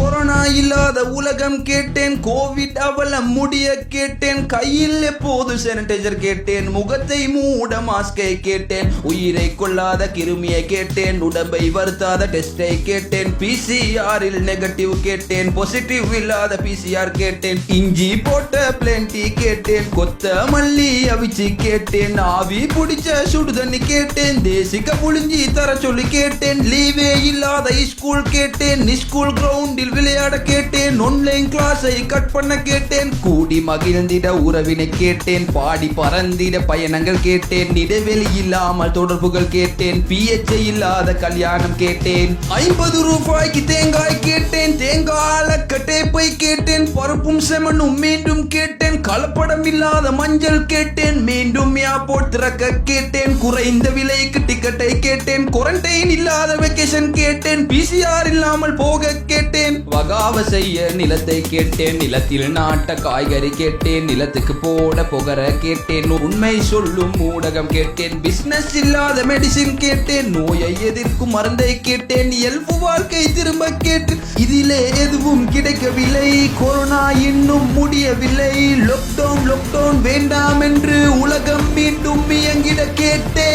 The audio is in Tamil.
கொரோனா இல்லாத உலகம் கேட்டேன், கோவிட் அவலம் முடிய கேட்டேன், கையில் எப்போது சானிடைசர் கேட்டேன், முகத்தை மூட மாஸ்கை கேட்டேன், உயிரை கொள்ளாத கிருமியை கேட்டேன், உடம்பை வருத்தாத டெஸ்டை கேட்டேன், பிசிஆரில் நெகட்டிவ் கேட்டேன், பாசிட்டிவ் இல்லாத பிசிஆர் கேட்டேன், இஞ்சி போட்ட பிளேன்டி கேட்டேன், கொத்தமல்லி அவிச்சு கேட்டேன், ஆவி புடிச்ச சுடுதண்ணி கேட்டேன், தேசிக்க புளிஞ்சி தர சொல்லி கேட்டேன், லீவே இல்லாத ஸ்கூல் கேட்டேன், ஸ்கூல் கிரவுண்டில் விளையாட கேட்டேன், ஆன்லைன் கிளாஸை கட் பண்ண கேட்டேன், கூடி மகிழ்ந்திட உறவினை கேட்டேன், பாடி பறந்திட பயணங்கள் கேட்டேன், இடைவெளி இல்லாமல் தொடர்புகள் கேட்டேன், பிஎச்ஐ இல்லாத கல்யாணம் கேட்டேன், 50 ரூபாய்க்கு தேங்காய் கேட்டேன், தேங்கால கட்டேப்பை கேட்டேன், பருப்பும் செமனும் மீண்டும் கேட்டேன், கலப்படம் இல்லாத மஞ்சள் கேட்டேன், மீண்டும் ஏர்போர்ட் திறக்க கேட்டேன், குறைந்த விலைக்கு டிக்கெட்டை கேட்டேன், குவாரண்டைன் இல்லாத வெக்கேஷன் கேட்டேன், பிசிஆர் இல்லாமல் போக கேட்டேன், வகாவ செய்ய நிலத்தை கேட்டேன், நிலத்தில் நாட்ட காய்கறி கேட்டேன், நிலத்துக்கு போட புகர கேட்டேன், உண்மை சொல்லும் ஊடகம் கேட்டேன், பிசினஸ் இல்லாத மெடிசின் கேட்டேன், நோயை எதிர்க்கும் மருந்தை கேட்டேன், இயல்பு வாழ்க்கை திரும்ப கேட்டேன், இதிலே எதுவும் கிடைக்கவில்லை, கொரோனா இன்னும் முடியவில்லை, லாக்டவுன் வேண்டாம் என்று உலகம் மீண்டும் இயங்கிட கேட்டேன்.